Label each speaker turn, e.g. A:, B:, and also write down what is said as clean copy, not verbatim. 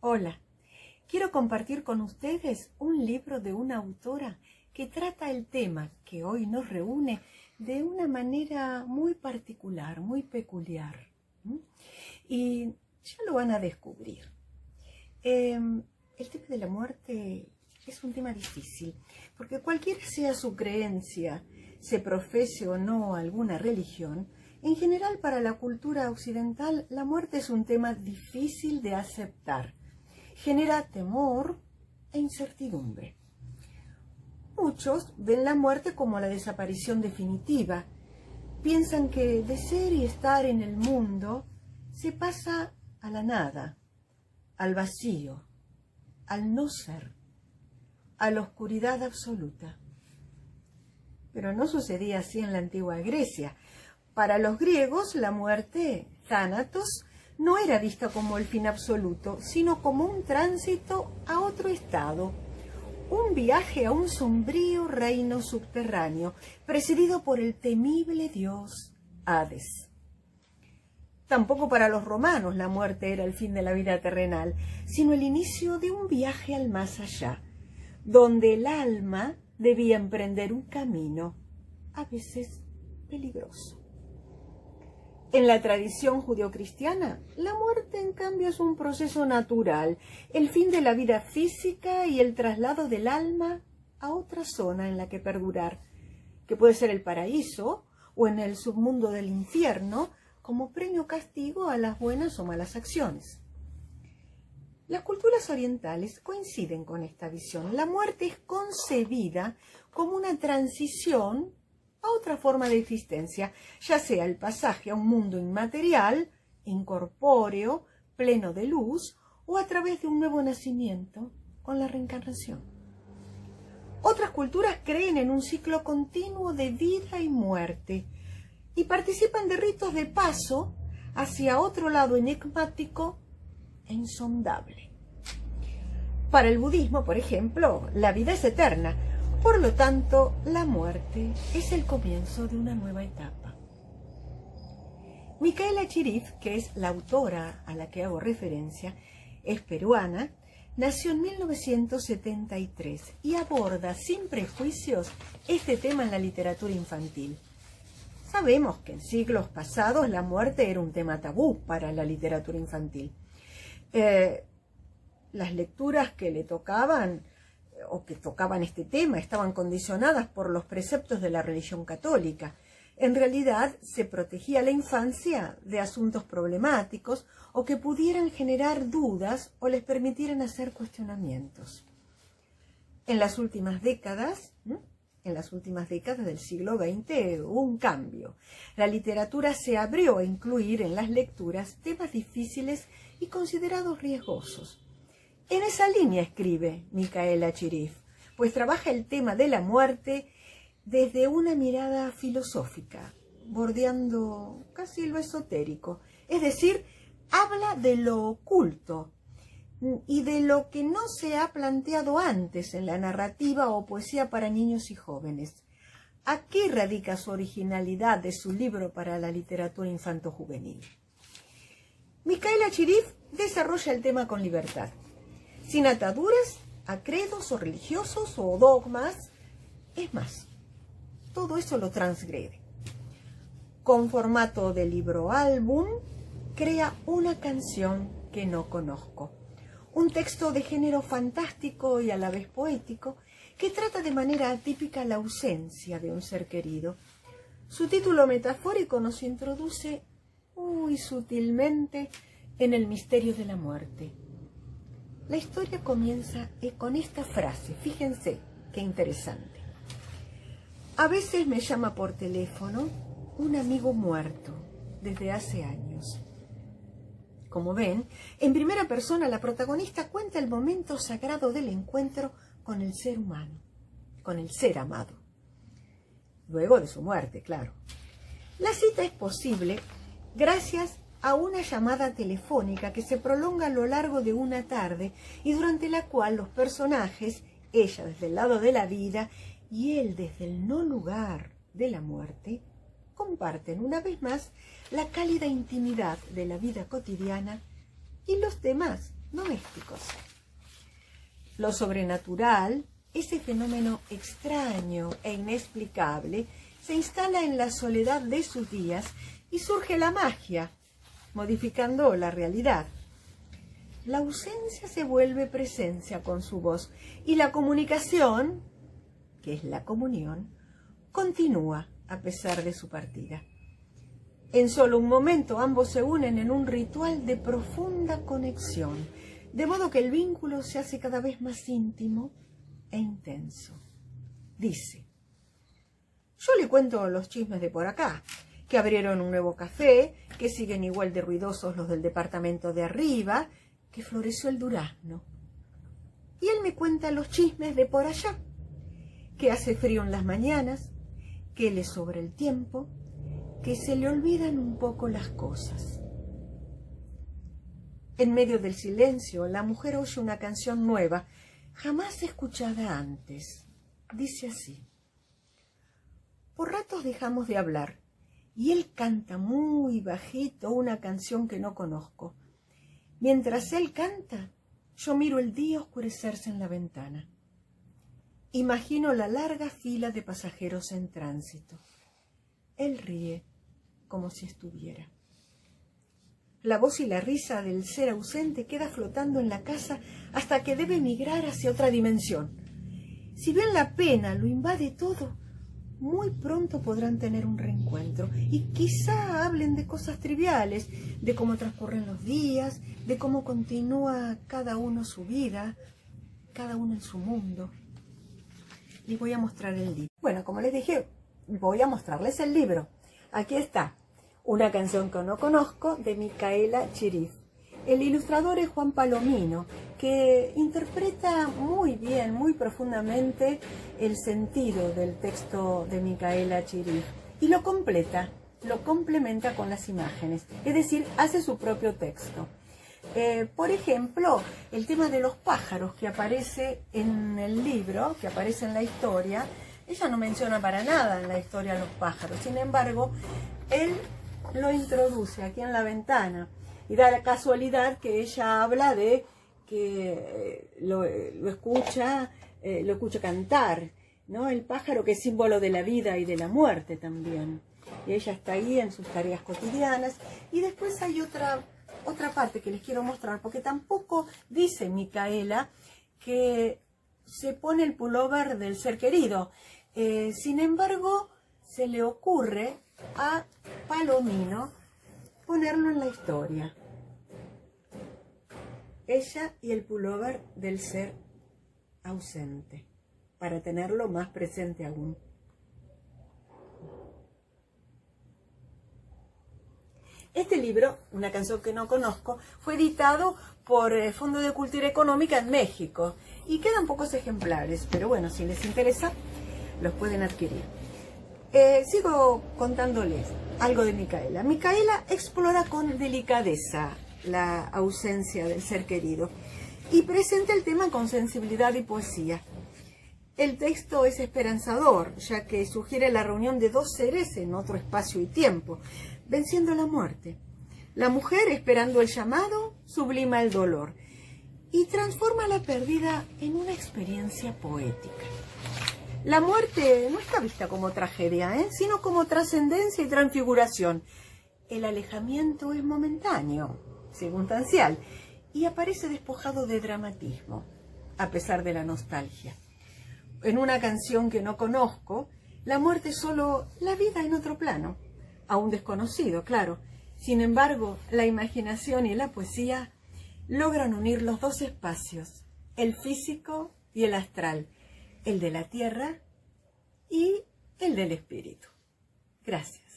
A: Hola, quiero compartir con ustedes un libro de una autora que trata el tema que hoy nos reúne de una manera muy particular, muy peculiar. Y ya lo van a descubrir. El tema de la muerte es un tema difícil, porque cualquiera sea su creencia, se profese o no alguna religión, en general para la cultura occidental la muerte es un tema difícil de aceptar. Genera temor e incertidumbre. Muchos ven la muerte como la desaparición definitiva. Piensan que de ser y estar en el mundo se pasa a la nada, al vacío, al no ser, a la oscuridad absoluta. Pero no sucedía así en la antigua Grecia. Para los griegos, la muerte, Thanatos, no era vista como el fin absoluto, sino como un tránsito a otro estado, un viaje a un sombrío reino subterráneo, presidido por el temible dios Hades. Tampoco para los romanos la muerte era el fin de la vida terrenal, sino el inicio de un viaje al más allá, donde el alma debía emprender un camino, a veces peligroso. En la tradición judeocristiana, la muerte, en cambio, es un proceso natural, el fin de la vida física y el traslado del alma a otra zona en la que perdurar, que puede ser el paraíso o en el submundo del infierno, como premio castigo a las buenas o malas acciones. Las culturas orientales coinciden con esta visión. La muerte es concebida como una transición a otra forma de existencia, ya sea el pasaje a un mundo inmaterial, incorpóreo, pleno de luz, o a través de un nuevo nacimiento con la reencarnación. Otras culturas creen en un ciclo continuo de vida y muerte y participan de ritos de paso hacia otro lado enigmático e insondable. Para el budismo, por ejemplo, la vida es eterna. Por lo tanto, la muerte es el comienzo de una nueva etapa. Micaela Chirif, que es la autora a la que hago referencia, es peruana, nació en 1973 y aborda sin prejuicios este tema en la literatura infantil. Sabemos que en siglos pasados la muerte era un tema tabú para la literatura infantil. Las lecturas que le tocaban o que tocaban este tema estaban condicionadas por los preceptos de la religión católica. En realidad se protegía a la infancia de asuntos problemáticos o que pudieran generar dudas o les permitieran hacer cuestionamientos. En las últimas décadas del siglo XX hubo un cambio. La literatura se abrió a incluir en las lecturas temas difíciles y considerados riesgosos. En esa línea escribe Micaela Chirif, pues trabaja el tema de la muerte desde una mirada filosófica, bordeando casi lo esotérico. Es decir, habla de lo oculto y de lo que no se ha planteado antes en la narrativa o poesía para niños y jóvenes. Aquí radica su originalidad de su libro para la literatura infanto-juvenil. Micaela Chirif desarrolla el tema con libertad, sin ataduras a credos o religiosos o dogmas. Es más, todo eso lo transgrede. Con formato de libro-álbum, crea una canción que no conozco. Un texto de género fantástico y a la vez poético que trata de manera atípica la ausencia de un ser querido. Su título metafórico nos introduce muy sutilmente en el misterio de la muerte. La historia comienza con esta frase, fíjense qué interesante. A veces me llama por teléfono un amigo muerto desde hace años. Como ven, en primera persona la protagonista cuenta el momento sagrado del encuentro con el ser humano, con el ser amado. Luego de su muerte, claro. La cita es posible gracias a una llamada telefónica que se prolonga a lo largo de una tarde y durante la cual los personajes, ella desde el lado de la vida y él desde el no lugar de la muerte, comparten una vez más la cálida intimidad de la vida cotidiana y los temas domésticos. Lo sobrenatural, ese fenómeno extraño e inexplicable, se instala en la soledad de sus días y surge la magia, modificando la realidad. La ausencia se vuelve presencia con su voz y la comunicación, que es la comunión, continúa a pesar de su partida. En solo un momento ambos se unen en un ritual de profunda conexión, de modo que el vínculo se hace cada vez más íntimo e intenso. Dice: yo le cuento los chismes de por acá, que abrieron un nuevo café, que siguen igual de ruidosos los del departamento de arriba, que floreció el durazno. Y él me cuenta los chismes de por allá, que hace frío en las mañanas, que le sobra el tiempo, que se le olvidan un poco las cosas. En medio del silencio, la mujer oye una canción nueva, jamás escuchada antes. Dice así: por ratos dejamos de hablar, y él canta muy bajito una canción que no conozco. Mientras él canta, yo miro el día oscurecerse en la ventana. Imagino la larga fila de pasajeros en tránsito. Él ríe como si estuviera. La voz y la risa del ser ausente queda flotando en la casa hasta que debe migrar hacia otra dimensión. Si bien la pena lo invade todo, muy pronto podrán tener un reencuentro y quizá hablen de cosas triviales, de cómo transcurren los días, de cómo continúa cada uno su vida, cada uno en su mundo. Les voy a mostrar el libro. Bueno, como les dije, voy a mostrarles el libro. Aquí está, una canción que no conozco, de Micaela Chirif. El ilustrador es Juan Palomino, que interpreta muy bien, muy profundamente el sentido del texto de Micaela Chirif y lo complementa con las imágenes, es decir, hace su propio texto. Por ejemplo, el tema de los pájaros que aparece en el libro, que aparece en la historia, ella no menciona para nada en la historia a los pájaros, sin embargo, él lo introduce aquí en la ventana y da la casualidad que ella habla de que lo escucha cantar, ¿no? El pájaro, que es símbolo de la vida y de la muerte también. Y ella está ahí en sus tareas cotidianas. Y después hay otra parte que les quiero mostrar, porque tampoco dice Micaela que se pone el pullover del ser querido. Sin embargo, se le ocurre a Palomino ponerlo en la historia. Ella y el pullover del ser ausente, para tenerlo más presente aún. Este libro, una canción que no conozco, fue editado por el Fondo de Cultura Económica en México y quedan pocos ejemplares, pero bueno, si les interesa, los pueden adquirir. Sigo contándoles algo de Micaela. Micaela explora con delicadeza la ausencia del ser querido y presenta el tema con sensibilidad y poesía. El texto es esperanzador, ya que sugiere la reunión de dos seres en otro espacio y tiempo, venciendo la muerte. La mujer, esperando el llamado, sublima el dolor y transforma la pérdida en una experiencia poética. La muerte no está vista como tragedia, sino como trascendencia y transfiguración. El alejamiento es momentáneo, circunstancial, y aparece despojado de dramatismo, a pesar de la nostalgia. En una canción que no conozco, la muerte es solo la vida en otro plano, aún desconocido, claro. Sin embargo, la imaginación y la poesía logran unir los dos espacios, el físico y el astral, el de la tierra y el del espíritu. Gracias.